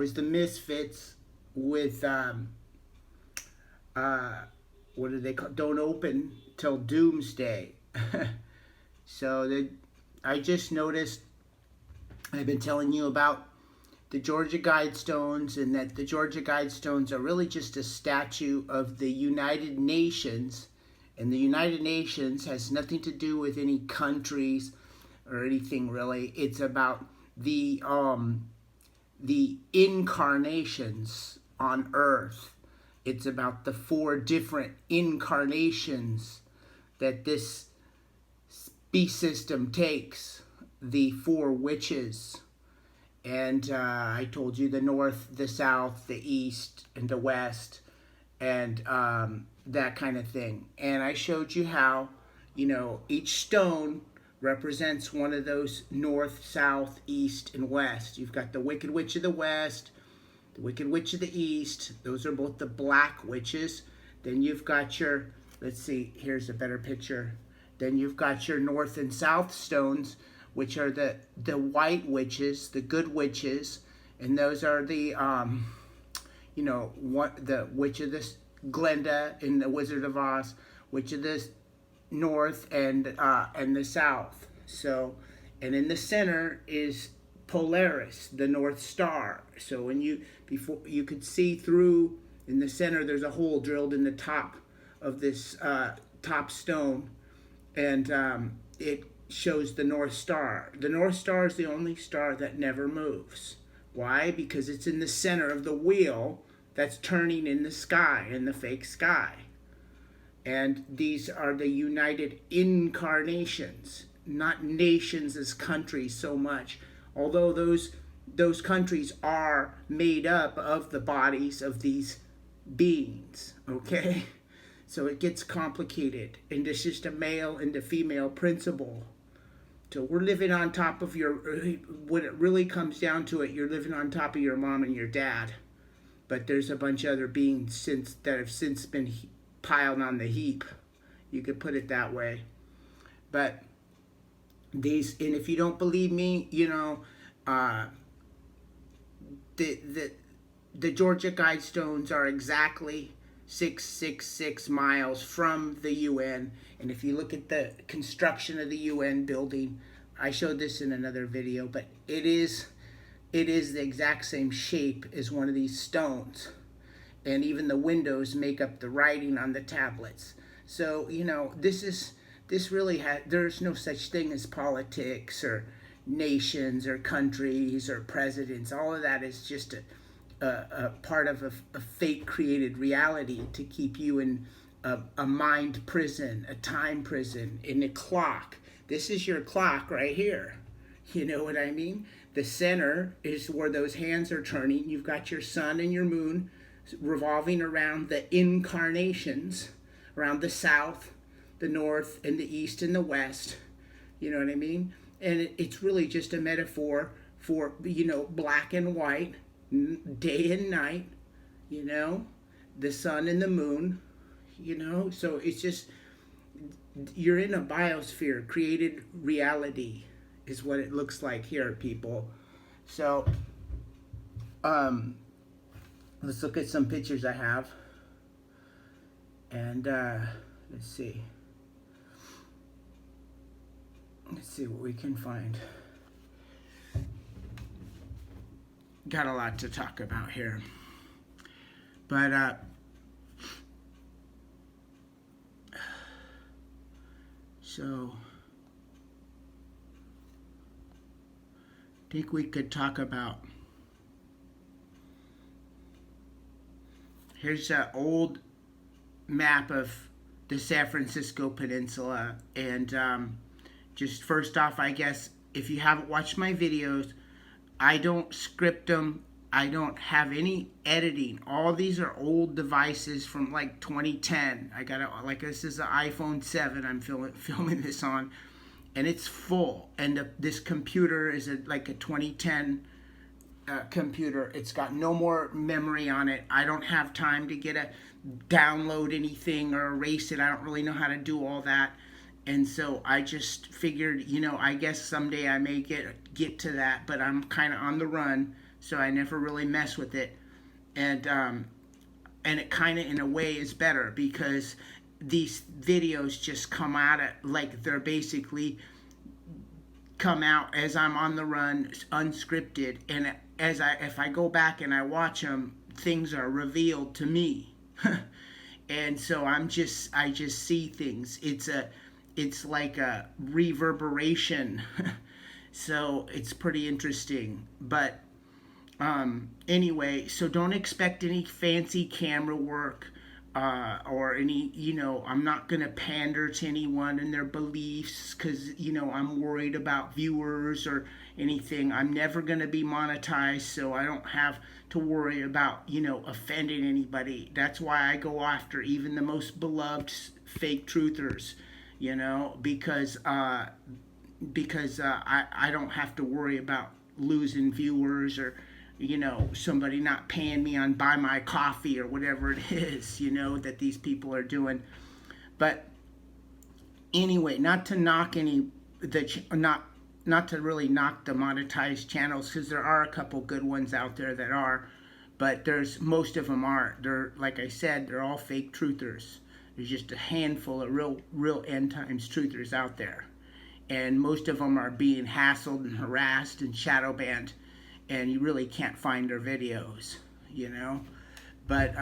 was the Misfits with what do they call? Don't open till doomsday. So I just noticed. I've been telling you about the Georgia Guidestones, and that the Georgia Guidestones are really just a statue of the United Nations. And the United Nations has nothing to do with any countries or anything really. It's about the incarnations on Earth. It's about the 4 different incarnations that this beast system takes. The 4 witches. And I told you the north, the south, the east, and the west, and that kind of thing. And I showed you how, each stone represents one of those north, south, east, and west. You've got the Wicked Witch of the West, the Wicked Witch of the East. Those are both the black witches. Then you've got your, let's see, here's a better picture. Then you've got your north and south stones, which are the white witches, the good witches. And those are the, the Witch of the Glenda in the Wizard of Oz, Witch of the North and the South. So, and in the center is Polaris, the North Star. So when before you could see through, in the center there's a hole drilled in the top of this top stone, and it shows the North Star. The North Star is the only star that never moves. Why? Because it's in the center of the wheel that's turning in the sky, in the fake sky. And these are the united incarnations, not nations as countries so much. Although those countries are made up of the bodies of these beings, okay? So it gets complicated, and it's just a male and a female principle. So we're living on top of when it really comes down to it, you're living on top of your mom and your dad. But there's a bunch of other beings that have since been piled on the heap. You could put it that way. But and if you don't believe me, the Georgia Guidestones are exactly 666 miles from the UN. And if you look at the construction of the UN building, I showed this in another video, but it is the exact same shape as one of these stones. And even the windows make up the writing on the tablets. So, this really there's no such thing as politics or nations or countries or presidents. All of that is just a part of a fake created reality to keep you in a mind prison, a time prison, in a clock. This is your clock right here. You know what I mean? The center is where those hands are turning. You've got your sun and your moon revolving around the incarnations, around the south, the north, and the east, and the west. You know what I mean? And it's really just a metaphor for, black and white, day and night, the sun and the moon, So it's just, you're in a biosphere, created reality is what it looks like here, people. So, let's look at some pictures I have. And, let's see. Let's see what we can find. Got a lot to talk about here. But, so, I think we could talk about, here's an old map of the San Francisco Peninsula, and just first off, I guess, if you haven't watched my videos, I don't script them. I don't have any editing. All these are old devices from like 2010. I got this is an iPhone 7 I'm filming this on, and it's full. And this computer is like a 2010 computer. It's got no more memory on it. I don't have time to download anything or erase it. I don't really know how to do all that. And so I just figured, I guess someday I may get to that, but I'm kind of on the run. so I never really mess with it. And it kind of in a way is better because these videos just come out at, like, they're basically come out as I'm on the run, unscripted, and if I go back and I watch them, things are revealed to me. And so I just see things. It's like a reverberation. So it's pretty interesting. But anyway, so don't expect any fancy camera work or any, I'm not going to pander to anyone and their beliefs because, I'm worried about viewers or anything. I'm never going to be monetized, so I don't have to worry about, offending anybody. That's why I go after even the most beloved fake truthers, because I don't have to worry about losing viewers or somebody not paying me on buy my coffee or whatever it is, that these people are doing. But anyway, not to knock not to really knock the monetized channels, because there are a couple good ones out there that are, but most of them aren't. They're, like I said, they're all fake truthers. There's just a handful of real end times truthers out there, and most of them are being hassled and harassed and shadow banned, and you really can't find their videos, But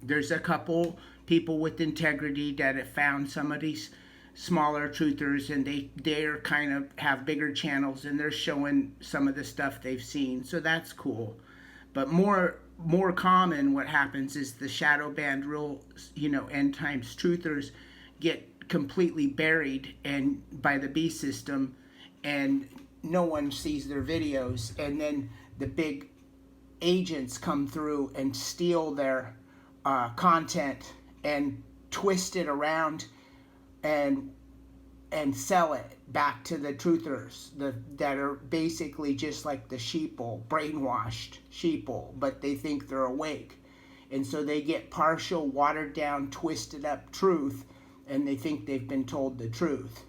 there's a couple people with integrity that have found some of these smaller truthers, and they're kind of have bigger channels, and they're showing some of the stuff they've seen, so that's cool. But more common, what happens is the shadow banned real, end times truthers get completely buried and by the B system, and no one sees their videos, and then the big agents come through and steal their content and twist it around and sell it back to the truthers that are basically just like the sheeple, brainwashed sheeple, but they think they're awake, and so they get partial, watered down, twisted up truth, and they think they've been told the truth.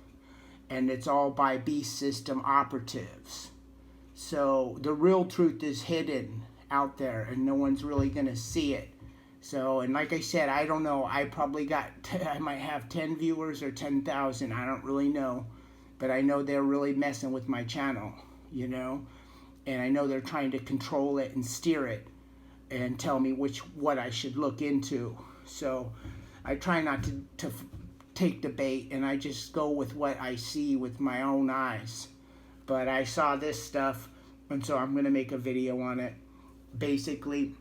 And it's all by beast system operatives. So the real truth is hidden out there, and no one's really going to see it. So, and like I said, I don't know. I might have 10 viewers or 10,000. I don't really know. But I know they're really messing with my channel, And I know they're trying to control it and steer it and tell me what I should look into. So I try not to take the bait, and I just go with what I see with my own eyes. But I saw this stuff, and so I'm going to make a video on it. Basically,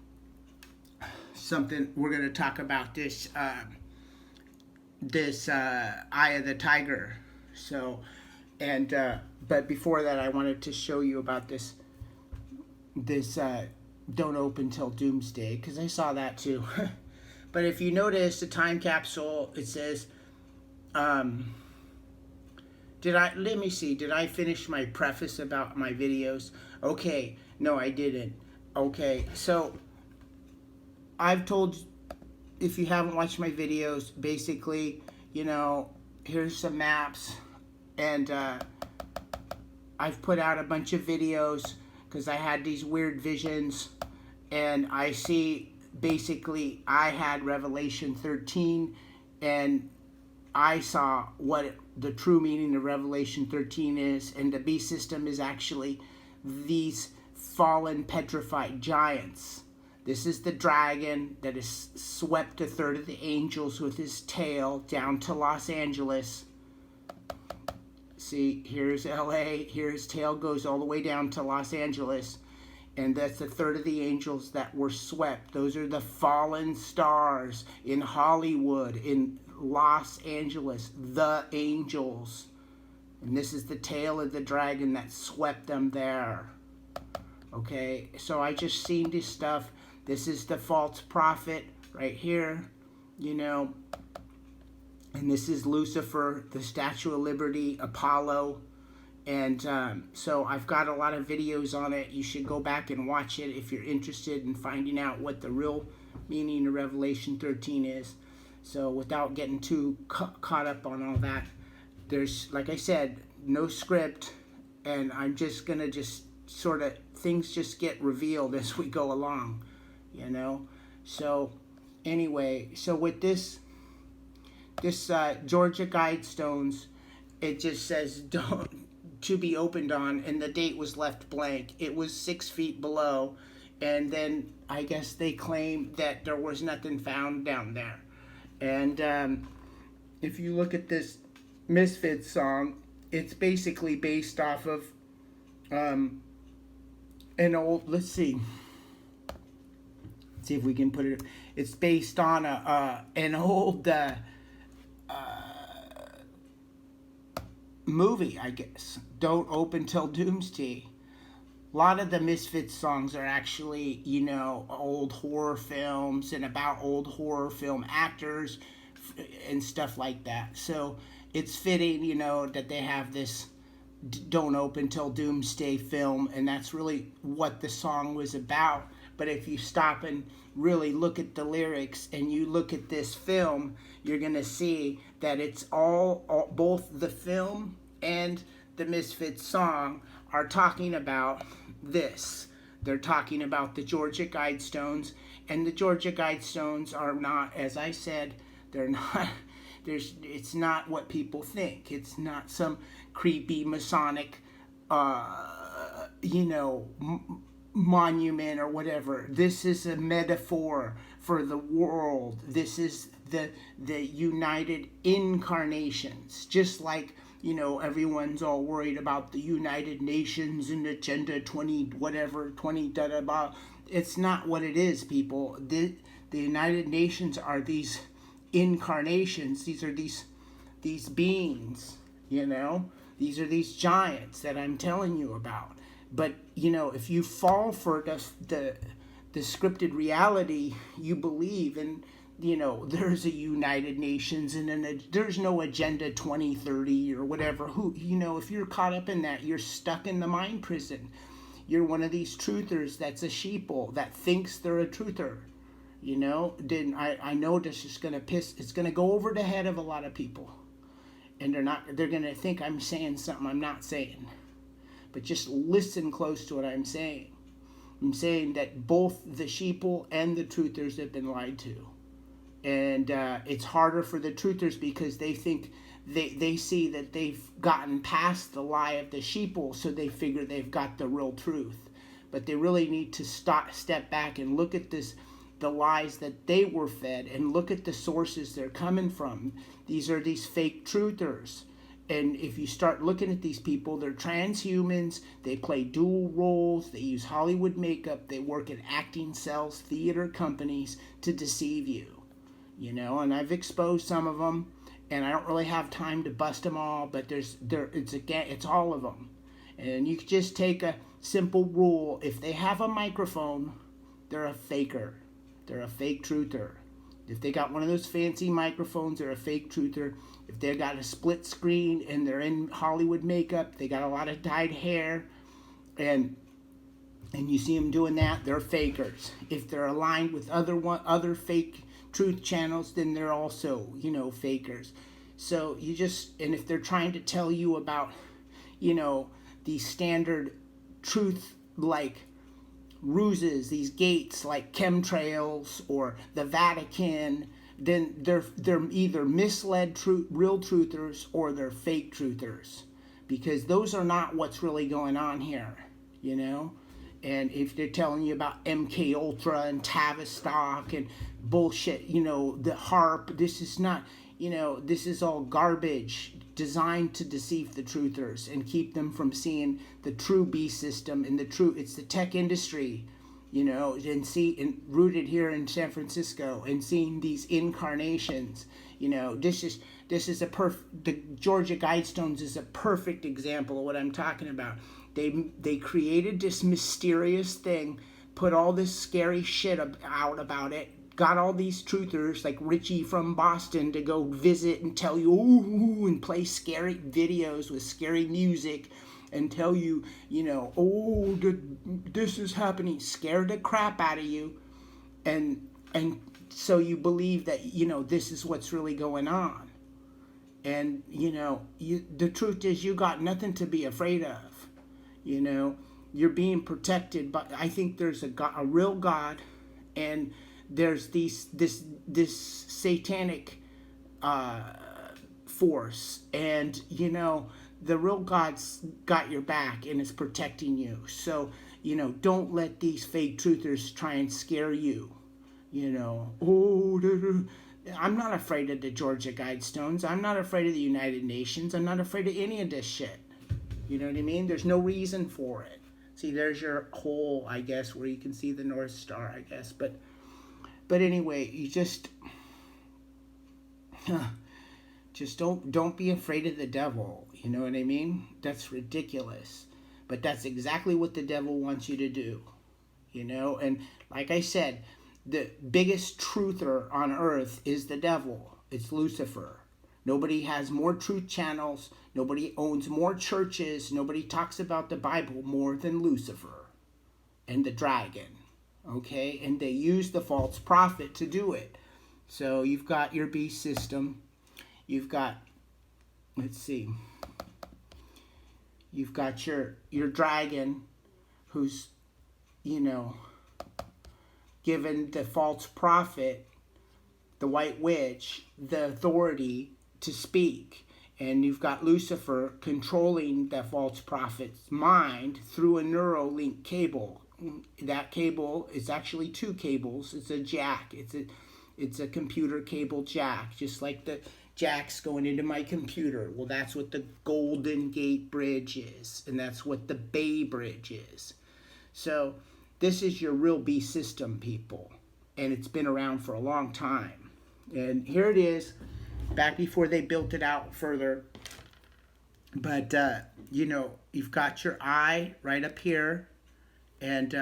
we're going to talk about this eye of the tiger. So, and but before that, I wanted to show you about this don't open till doomsday, because I saw that too. But if you notice the time capsule, it says, did I finish my preface about my videos? Okay, no, I didn't. Okay, so I've told, if you haven't watched my videos, basically, here's some maps, and I've put out a bunch of videos because I had these weird visions, and I see, basically, I had Revelation 13, and I saw what the true meaning of Revelation 13 is, and the beast system is actually these fallen petrified giants. This is the dragon that has swept a third of the angels with his tail down to Los Angeles. See, here's LA, here his tail goes all the way down to Los Angeles, and that's a third of the angels that were swept. Those are the fallen stars in Hollywood, in Los Angeles, the angels. And this is the tail of the dragon that swept them there. Okay, so I just seen this stuff. This is the false prophet right here, and this is Lucifer, the Statue of Liberty, Apollo. And so I've got a lot of videos on it. You should go back and watch it if you're interested in finding out what the real meaning of Revelation 13 is. So without getting too caught up on all that, there's, like I said, no script, and I'm just going to sort of things just get revealed as we go along, So anyway, so with this Georgia Guidestones, it just says don't to be opened on, and the date was left blank. It was 6 feet below, and then I guess they claim that there was nothing found down there. And if you look at this Misfit song, it's basically based off of an old, let's see if we can put it, it's based on an old movie, I guess. Don't Open Till Doomsday. A lot of the Misfits songs are actually, old horror films and about old horror film actors and stuff like that. So it's fitting, that they have this Don't Open Till Doomsday film, and that's really what the song was about. But if you stop and really look at the lyrics and you look at this film, you're going to see that it's all both the film and the Misfits song are talking about this. They're talking about the Georgia Guidestones, and the Georgia Guidestones are not, as I said, they're not, it's not what people think. It's not some creepy Masonic, monument or whatever. This is a metaphor for the world. This is the united incarnations. Just like, everyone's all worried about the United Nations and Agenda 20 whatever 20 da da blah. It's not what it is, people. The United Nations are these incarnations. These are these beings, these are these giants that I'm telling you about. But if you fall for the scripted reality, you believe in, there's a United Nations and then there's no Agenda 2030 or whatever. If you're caught up in that, you're stuck in the mind prison. You're one of these truthers that's a sheeple that thinks they're a truther. Then I know this is it's gonna go over the head of a lot of people, and they're gonna think I'm saying something I'm not saying. But just listen close to what I'm saying. I'm saying that both the sheeple and the truthers have been lied to. And it's harder for the truthers because they think they see that they've gotten past the lie of the sheeple, so they figure they've got the real truth. But they really need to step back and look at the lies that they were fed, and look at the sources they're coming from. These are these fake truthers. And if you start looking at these people, they're transhumans, they play dual roles, they use Hollywood makeup, they work at acting cells, theater companies to deceive you. And I've exposed some of them, and I don't really have time to bust them all, but it's all of them. And you could just take a simple rule. If they have a microphone, they're a faker. They're a fake truther. If they got one of those fancy microphones, they're a fake truther. If they got a split screen and they're in Hollywood makeup, they got a lot of dyed hair, and you see them doing that, they're fakers. If they're aligned with other fake truth channels, then they're also, fakers. So and if they're trying to tell you about, these standard truth like ruses, these gates like chemtrails or the Vatican, then they're either misled real truthers or they're fake truthers, because those are not what's really going on here, And if they're telling you about MK Ultra and Tavistock and bullshit, the HARP, this is not, this is all garbage designed to deceive the truthers and keep them from seeing the true beast system and it's the tech industry, and rooted here in San Francisco, and seeing these incarnations. This is the Georgia Guidestones is a perfect example of what I'm talking about. They created this mysterious thing, put all this scary shit out about it, got all these truthers like Richie from Boston to go visit and tell you, ooh, and play scary videos with scary music and tell you, this is happening, scare the crap out of you. And so you believe that, this is what's really going on. And, the truth is you got nothing to be afraid of. you're being protected, but I think there's a real God, and there's this satanic force, and the real God's got your back and is protecting you. So don't let these fake truthers try and scare you. I'm not afraid of the Georgia Guidestones. I'm not afraid of the United Nations. I'm not afraid of any of this shit. You know what I mean? There's no reason for it. See, there's your hole, I guess, where you can see the North Star, I guess. But anyway, you just don't be afraid of the devil. You know what I mean? That's ridiculous. But that's exactly what the devil wants you to do. And like I said, the biggest truther on earth is the devil. It's Lucifer. Nobody has more truth channels. Nobody owns more churches. Nobody talks about the Bible more than Lucifer and the dragon. Okay? And they use the false prophet to do it. So you've got your beast system. You've got, let's see. You've got your dragon who's, given the false prophet, the white witch, the authority to speak. And you've got Lucifer controlling the false prophet's mind through a Neuralink cable. That cable is actually two cables. It's a jack. It's a computer cable jack, just like the jacks going into my computer. Well, that's what the Golden Gate Bridge is, and that's what the Bay Bridge is. So this is your real beast system, people, and it's been around for a long time. And here it is, back before they built it out further. But you've got your eye right up here, and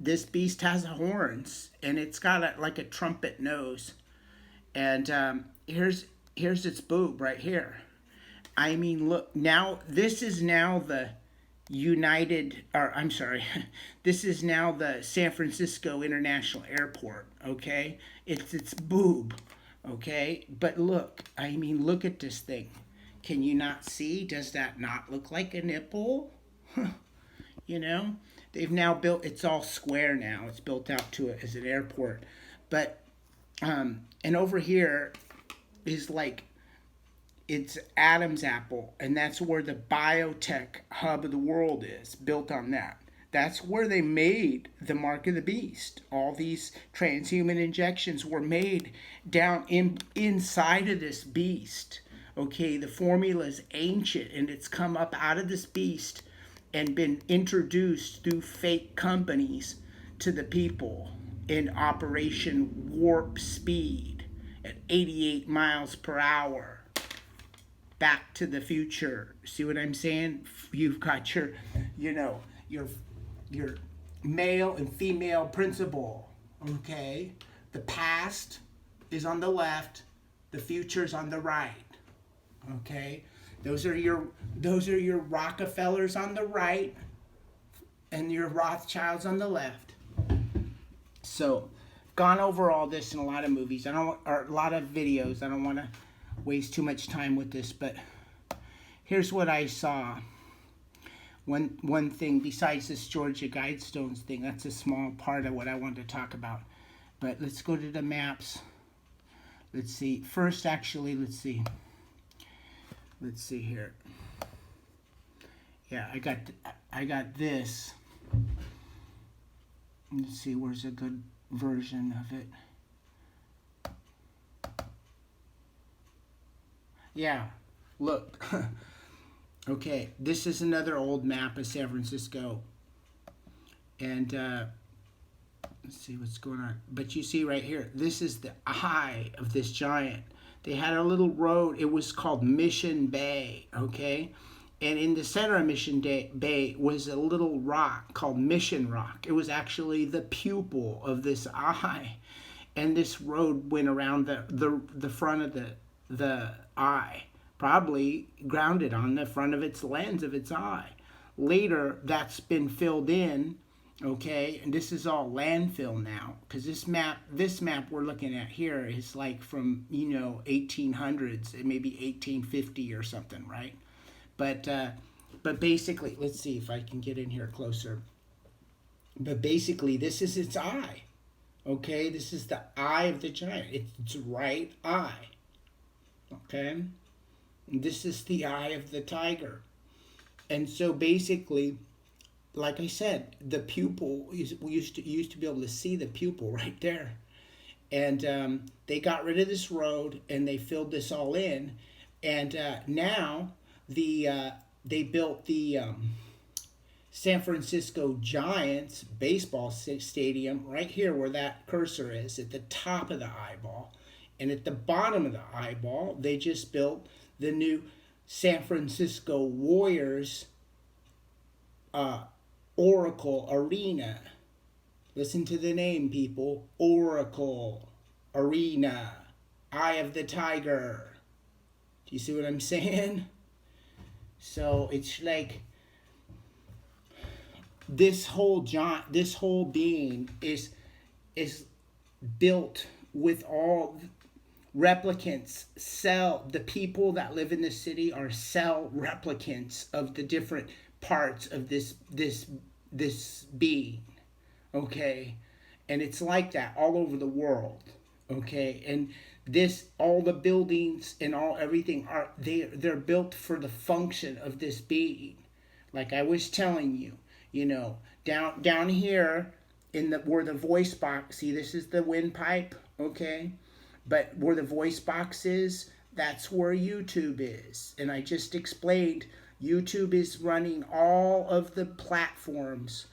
this beast has horns, and it's got like a trumpet nose. And here's its boob right here. I mean, look, now this is now the this is now the San Francisco International Airport, okay? It's its boob, okay? But look, I mean, look at this thing. Can you not see? Does that not look like a nipple? They've now built, it's all square now. It's built out to it as an airport. But, and over here is like, it's Adam's apple, and that's where the biotech hub of the world is, built on that. That's where they made the mark of the beast. All these transhuman injections were made down inside of this beast. Okay, the formula is ancient, and it's come up out of this beast and been introduced through fake companies to the people in Operation Warp Speed at 88 miles per hour. Back to the future. See what I'm saying? You've got your male and female principle. Okay? The past is on the left, the future is on the right. Okay? Those are your Rockefellers on the right and your Rothschilds on the left. So, gone over all this in a lot of movies. Or a lot of videos. I don't want to waste too much time with this, but here's what I saw. One thing besides this Georgia Guidestones thing, that's a small part of what I wanted to talk about. But let's go to the maps. Let's see. First, actually, let's see. Let's see here. Yeah, I got this. Let's see, where's a good version of it? Yeah, look. Okay, this is another old map of San Francisco. And let's see what's going on. But you see right here, this is the eye of this giant. They had a little road. It was called Mission Bay, okay? And in the center of Mission Bay was a little rock called Mission Rock. It was actually the pupil of this eye. And this road went around the front of the eye, probably grounded on the front of its lens of its eye. Later, that's been filled in, okay, and this is all landfill now, because this map we're looking at here is like from 1800s, maybe 1850 or something, right? But But basically, let's see if I can get in here closer. But basically, this is its eye. Okay, this is the eye of the giant. It's its right eye. Okay, and this is the eye of the tiger. And so basically, like I said, the pupil we used to be able to see the pupil right there. And they got rid of this road and they filled this all in. And now they built the San Francisco Giants baseball stadium right here where that cursor is at the top of the eyeball. And at the bottom of the eyeball, they just built the new San Francisco Warriors Oracle Arena. Listen to the name, people. Oracle Arena. Eye of the Tiger. Do you see what I'm saying? So it's like this whole being is built with all replicants. The people that live in the city are cell replicants of the different parts of this being. Okay, and it's like that all over the world. Okay, and all the buildings and everything they're built for the function of this being. Like I was telling you, down here where the voice box, see, this is the windpipe, okay, but where the voice box is, that's where YouTube is. And I just explained YouTube is running all of the platforms,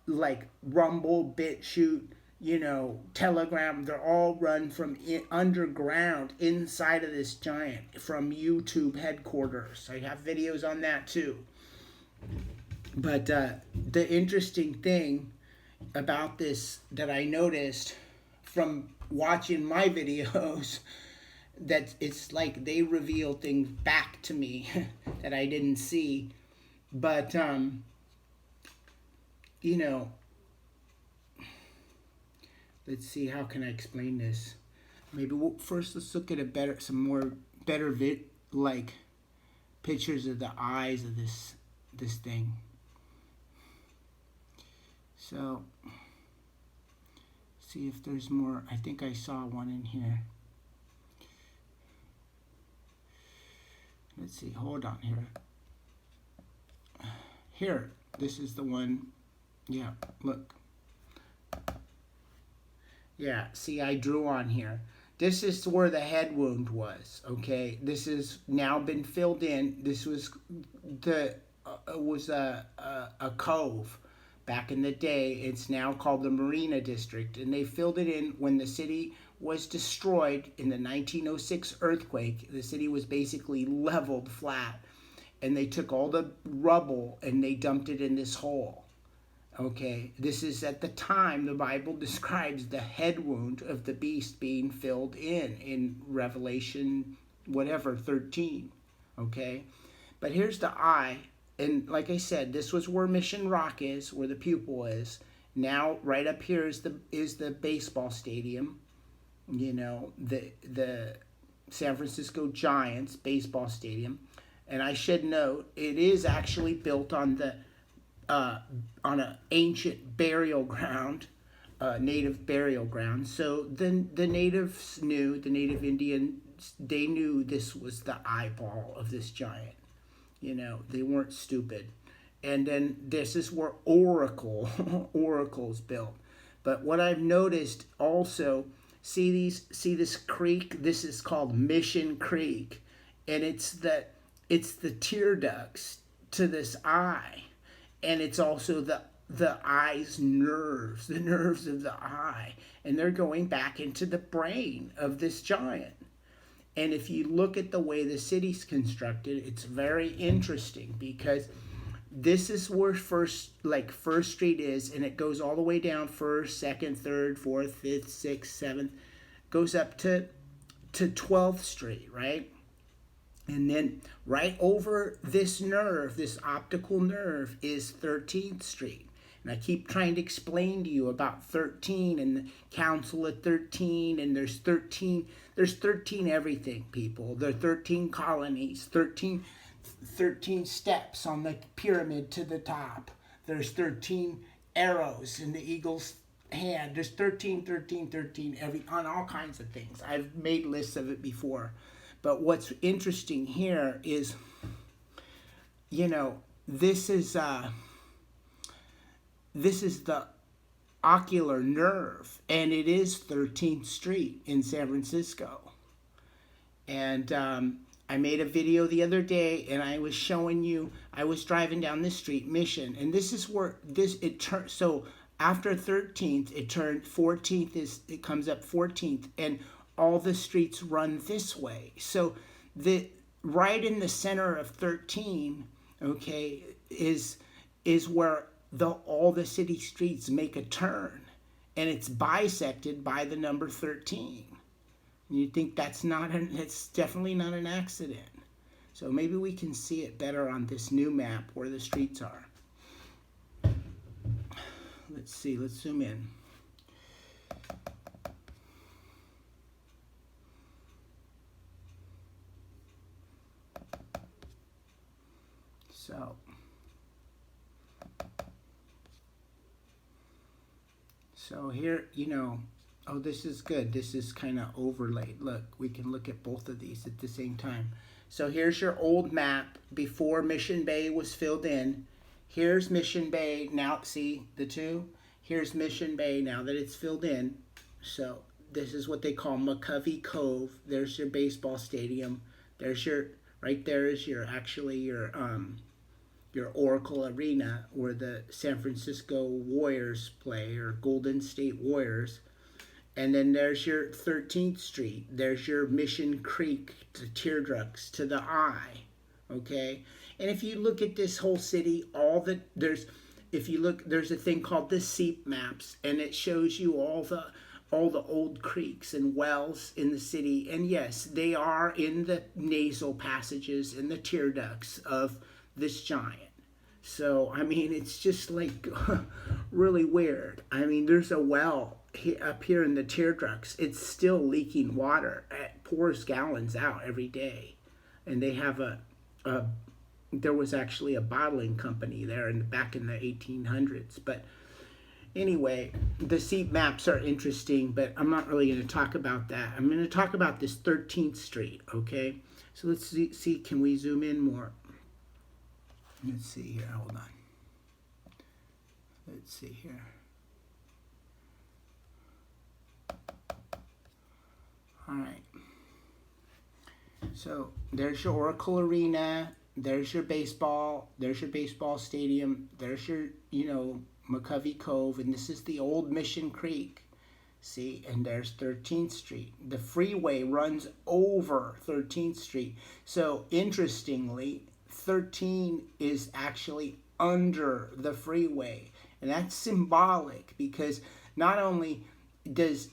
like Rumble, BitChute, Telegram. They're all run from underground inside of this giant from YouTube headquarters. I have videos on that too. But the interesting thing about this that I noticed from watching my videos, that it's like they reveal things back to me that I didn't see. But let's see, how can I explain this? Maybe first let's look at some more better like pictures of the eyes of this thing. So see if there's more. I think I saw one in here. Let's see, hold on here. Here, this is the one. Yeah, look. Yeah, see, I drew on here. This is where the head wound was, okay? This has now been filled in. This was a cove back in the day. It's now called the Marina District, and they filled it in when the city was destroyed in the 1906 earthquake. The city was basically leveled flat, and they took all the rubble and they dumped it in this hole. Okay, this is at the time the Bible describes the head wound of the beast being filled in Revelation, 13. Okay, but here's the eye, and like I said, this was where Mission Rock is, where the pupil is. Now, right up here is the baseball stadium. The San Francisco Giants baseball stadium, and I should note it is actually built on an ancient burial ground, native burial ground. So the natives knew, the native Indians, they knew this was the eyeball of this giant. They weren't stupid. And then this is where oracle's built. But what I've noticed also, see this creek? This is called Mission Creek, and it's the tear ducts to this eye. And it's also the eye's nerves, the nerves of the eye. And they're going back into the brain of this giant. And if you look at the way the city's constructed, it's very interesting, because this is where First Street is, and it goes all the way down 1st, 2nd, 3rd, 4th, 5th, 6th, 7th, goes up to 12th Street, right? And then right over this nerve, this optical nerve, is 13th Street. And I keep trying to explain to you about 13 and the Council of 13, and there's 13 everything, people. There are 13 colonies, 13 13 steps on the pyramid to the top. There's 13 arrows in the eagle's hand. There's 13, 13, 13, on all kinds of things. I've made lists of it before. But what's interesting here is, this is the ocular nerve, and it is 13th Street in San Francisco. And I made a video the other day, and I was showing you, I was driving down this street, Mission, and this is where it turned. So after 13th, it turned 14th, it comes up 14th, and all the streets run this way. So right in the center of 13, okay, is where all the city streets make a turn, and it's bisected by the number 13. And you think it's definitely not an accident. So maybe we can see it better on this new map where the streets are. Let's see, let's zoom in. So here, oh, this is good. This is kind of overlaid. Look, we can look at both of these at the same time. So here's your old map before Mission Bay was filled in. Here's Mission Bay. Now, see the two? Here's Mission Bay now that it's filled in. So this is what they call McCovey Cove. There's your baseball stadium. There's right there is your Oracle Arena where the San Francisco Warriors play, or Golden State Warriors. And then there's your 13th Street. There's your Mission Creek, the teardrops to the eye, okay? And if you look at this whole city, there's a thing called the SEEP maps, and it shows you all the old creeks and wells in the city. And yes, they are in the nasal passages and the tear ducts of this giant. So, I mean, it's just like really weird. I mean, there's a well up here in the tear ducts. It's still leaking water. It pours gallons out every day. And they have there was actually a bottling company there back in the 1800s. But anyway, the seat maps are interesting, but I'm not really going to talk about that. I'm going to talk about this 13th Street, okay? So let's see, can we zoom in more? Let's see here, hold on. Let's see here. All right. So there's your Oracle Arena, there's your baseball stadium, there's your, McCovey Cove, and this is the old Mission Creek. See, and there's 13th Street. The freeway runs over 13th Street. So interestingly, 13 is actually under the freeway, and that's symbolic because not only does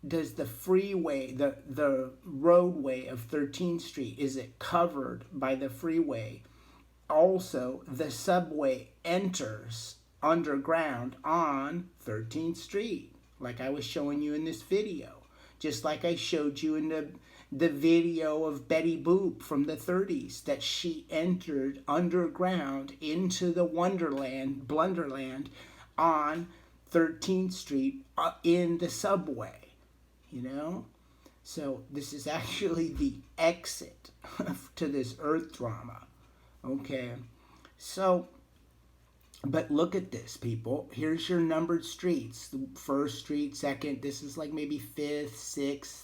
the freeway, the roadway of 13th Street, is it covered by the freeway, also the subway enters underground on 13th Street, like I was showing you in this video, just like I showed you in the video of Betty Boop from the 30s, that she entered underground into the Blunderland on 13th Street in the subway, So this is actually the exit to this Earth drama, okay? So, but look at this, people. Here's your numbered streets. The 1st Street, 2nd, this is like maybe 5th, 6th.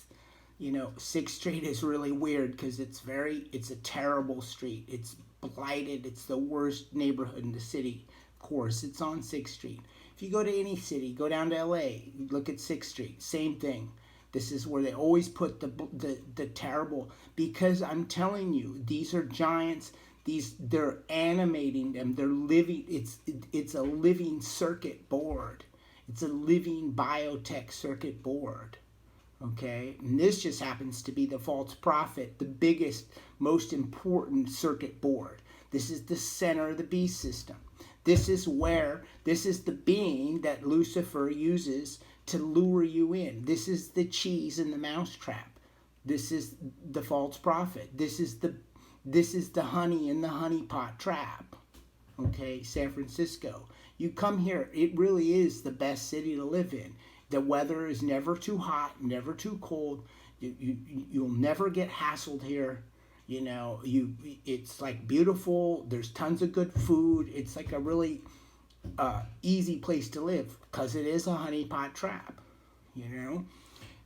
6th Street is really weird because it's a terrible street. It's blighted. It's the worst neighborhood in the city. Of course, it's on 6th Street. If you go to any city, go down to LA, look at 6th Street, same thing. This is where they always put the terrible, because I'm telling you, these are giants. They're animating them. They're living. It's a living circuit board. It's a living biotech circuit board. Okay, and this just happens to be the false prophet, the biggest, most important circuit board. This is the center of the beast system. This is the being that Lucifer uses to lure you in. This is the cheese in the mousetrap. This is the false prophet. This is This is the honey in the honeypot trap. Okay, San Francisco. You come here, it really is the best city to live in. The weather is never too hot, never too cold. You'll never get hassled here. It's like beautiful. There's tons of good food. It's like a really easy place to live because it is a honeypot trap.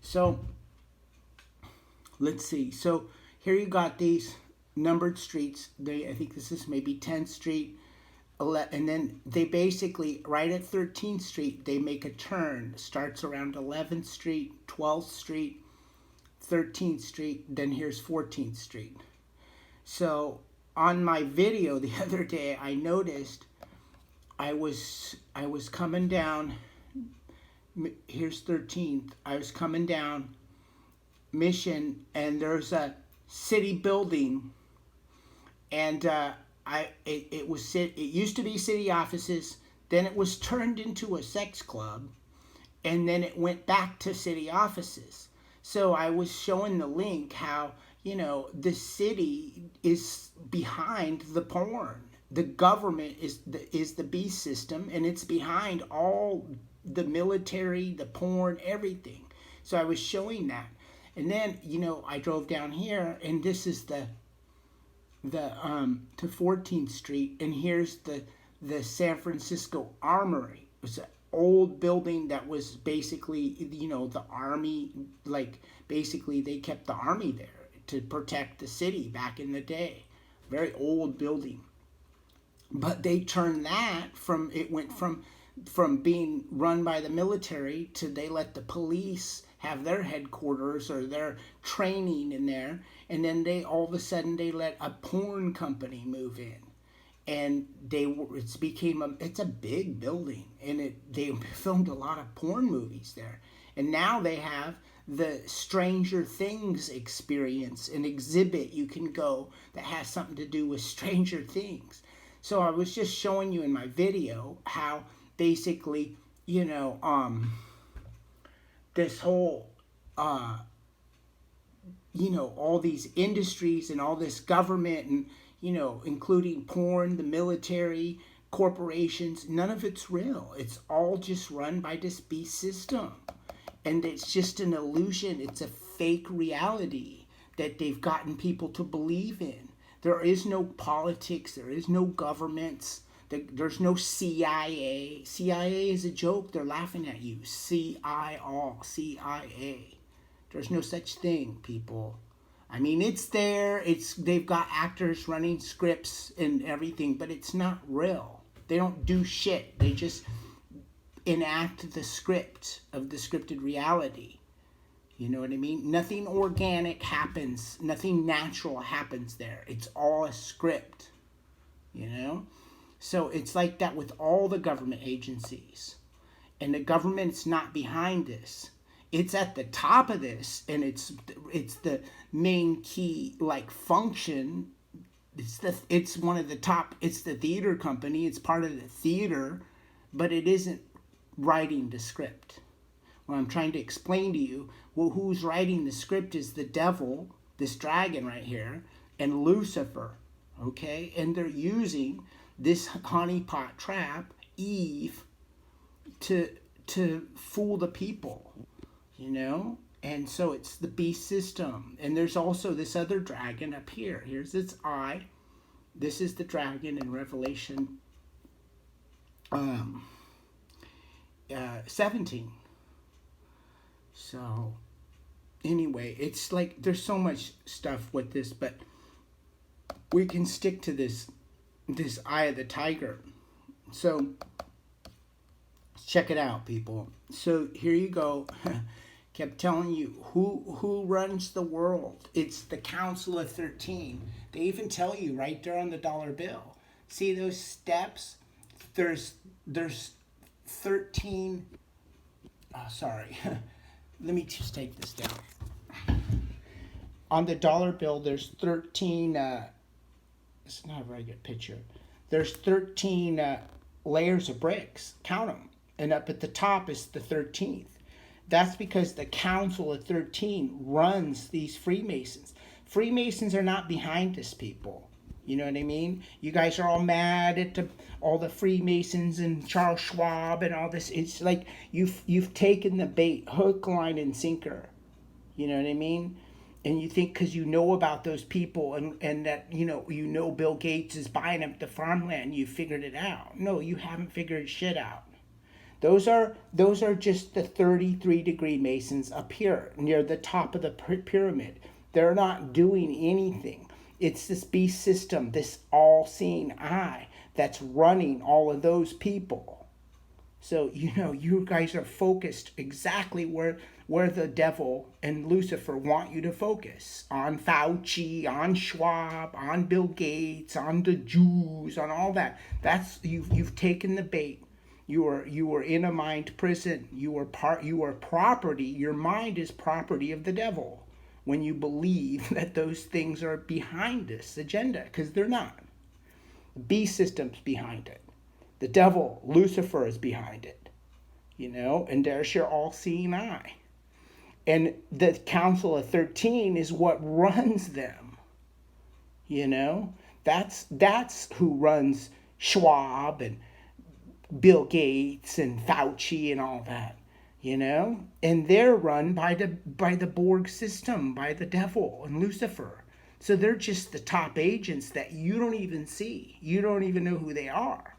So let's see. So here you got these numbered streets. I think this is maybe 10th Street. And then they basically, right at 13th Street, they make a turn. Starts around 11th Street, 12th Street, 13th Street, then here's 14th Street. So on my video the other day, I noticed I was coming down, here's 13th, I was coming down Mission, and there's a city building, and it used to be city offices, then it was turned into a sex club, and then it went back to city offices. So I was showing the link how, the city is behind the porn. The government is the beast system, and it's behind all the military, the porn, everything. So I was showing that. And then, I drove down here, and this is to 14th Street, and here's the San Francisco Armory. It's an old building that was basically, the army, like basically they kept the army there to protect the city back in the day. Very old building. But they turned that it went from being run by the military to they let the police have their headquarters or their training in there, and then all of a sudden they let a porn company move in, and it's a big building, and they filmed a lot of porn movies there, and now they have the Stranger Things experience, an exhibit you can go that has something to do with Stranger Things. So I was just showing you in my video how basically, this whole, all these industries and all this government and, including porn, the military, corporations, none of it's real. It's all just run by this beast system. And it's just an illusion. It's a fake reality that they've gotten people to believe in. There is no politics. There is no governments. There's no CIA. CIA is a joke. They're laughing at you. CIA. There's no such thing, people. I mean, it's there. They've got actors running scripts and everything, but it's not real. They don't do shit. They just enact the script of the scripted reality. You know what I mean? Nothing organic happens. Nothing natural happens there. It's all a script. So it's like that with all the government agencies. And the government's not behind this. It's at the top of this, and it's the main key function. It's one of the top. It's the theater company. It's part of the theater, but it isn't writing the script. What I'm trying to explain to you, who's writing the script is the devil, this dragon right here, and Lucifer. Okay, and they're using this honeypot trap, Eve, to fool the people, and so it's the beast system. And there's also this other dragon up here. Here's its eye. This is the dragon in Revelation 17. So anyway, it's like there's so much stuff with this, but we can stick to this eye of the tiger. So check it out, people. So here you go. Kept telling you who runs the world. It's the Council of 13. They even tell you right there on the dollar bill. See those steps? There's 13. Sorry. Let me just take this down. On the dollar bill, there's 13. It's not a very good picture. There's 13 layers of bricks. Count them. And up at the top is the 13th. That's because the Council of 13 runs these Freemasons. Freemasons are not behind this, people. You know what I mean? You guys are all mad at all the Freemasons and Charles Schwab and all this. It's like you've taken the bait, hook, line, and sinker. You know what I mean? And you think because you know about those people and that you know Bill Gates is buying up the farmland, you figured it out. No, you haven't figured shit out. Those are just the 33-degree Masons up here near the top of the pyramid. They're not doing anything. It's this beast system, this all-seeing eye that's running all of those people. So, you guys are focused exactly where the devil and Lucifer want you to focus. On Fauci, on Schwab, on Bill Gates, on the Jews, on all that. That's you've taken the bait. You are in a mind prison. You are property. Your mind is property of the devil. When you believe that those things are behind this agenda, because they're not. The beast system's behind it. The devil, Lucifer, is behind it. And there's your all-seeing eye. And the Council of 13 is what runs them. That's who runs Schwab and Bill Gates and Fauci and all that. And they're run by the Borg system, by the devil and Lucifer. So they're just the top agents that you don't even see. You don't even know who they are.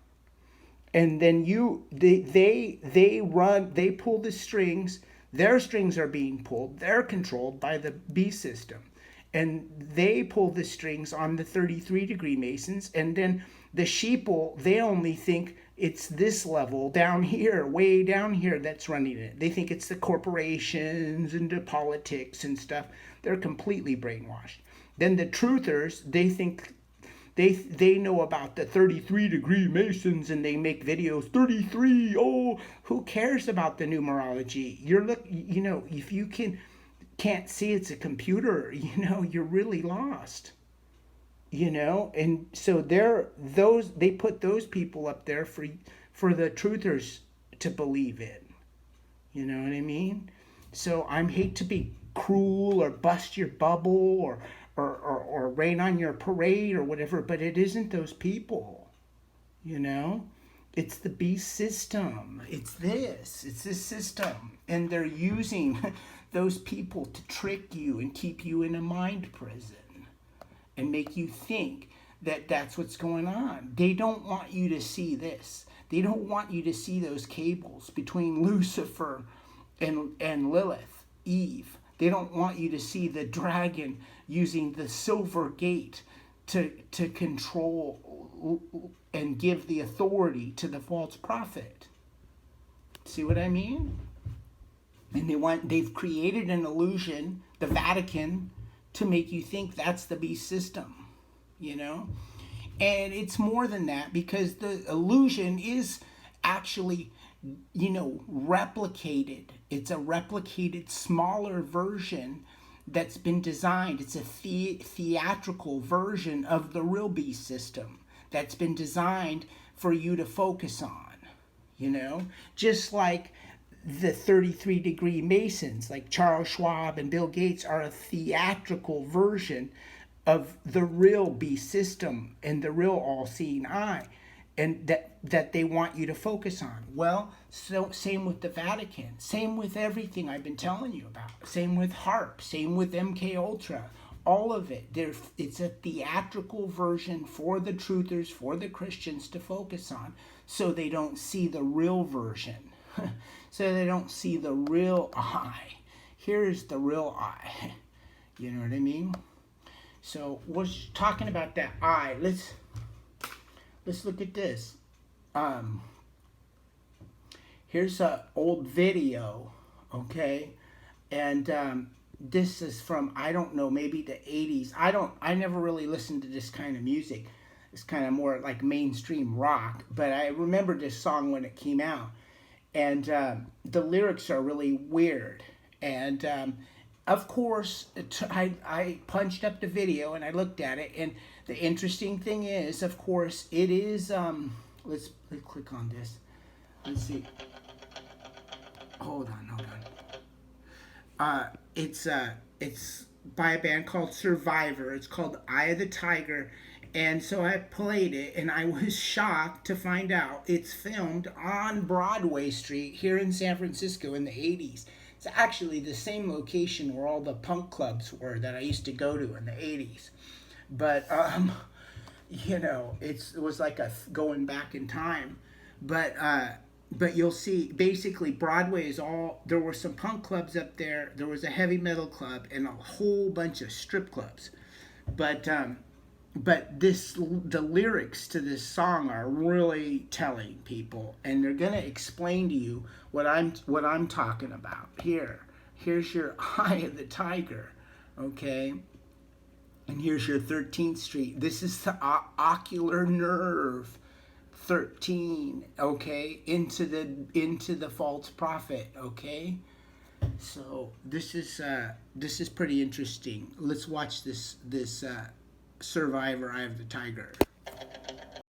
And then they pull the strings. Their strings are being pulled. They're controlled by the beast system. And they pull the strings on the 33-degree Masons. And then the sheeple, they only think it's this level down here, way down here, that's running it. They think it's the corporations and the politics and stuff. They're completely brainwashed. Then the truthers, they think they know about the 33-degree Masons and they make videos. 33, oh, who cares about the numerology? If you can't see it's a computer, you're really lost. And so they put those people up there for the truthers to believe in. You know what I mean? So I hate to be cruel or bust your bubble or rain on your parade or whatever, but it isn't those people. It's the beast system. It's this system. And they're using those people to trick you and keep you in a mind prison. And make you think that that's what's going on. They don't want you to see this. They don't want you to see those cables between Lucifer and Lilith, Eve. They don't want you to see the dragon using the silver gate to control and give the authority to the false prophet. See what I mean? And they've created an illusion, the Vatican, to make you think that's the beast system, And it's more than that, because the illusion is actually, replicated. It's a replicated, smaller version that's been designed. It's a theatrical version of the real beast system that's been designed for you to focus on, Just like the 33-degree Masons, like Charles Schwab and Bill Gates, are a theatrical version of the real beast system and the real all-seeing eye, and that they want you to focus on. Well, so same with the Vatican, same with everything I've been telling you about, same with HARP, same with MK Ultra, all of it. It's a theatrical version for the truthers, for the Christians to focus on, so they don't see the real version. So they don't see the real eye. Here's the real eye. You know what I mean? So we're talking about that eye. Let's look at this. Here's an old video, okay? And this is from, I don't know, maybe the 80s. I never really listened to this kind of music. It's kind of more like mainstream rock, but I remember this song when it came out. And the lyrics are really weird. And of course, I punched up the video and I looked at it. And the interesting thing is, of course, it is, let's click on this. Let's see. Hold on. It's by a band called Survivor. It's called Eye of the Tiger. And so I played it, and I was shocked to find out it's filmed on Broadway Street here in San Francisco in the 80s. It's actually the same location where all the punk clubs were that I used to go to in the 80s. But, you know, it was like going back in time. But you'll see, basically, Broadway is all, there were some punk clubs up there, there was a heavy metal club, and a whole bunch of strip clubs. But the lyrics to this song are really telling people, and they're gonna explain to you what I'm talking about. Here's your Eye of the Tiger, okay, and here's your 13th Street. This is the ocular nerve, 13, okay, into the false prophet, okay. So this is pretty interesting. Let's watch this Survivor, Eye of the Tiger.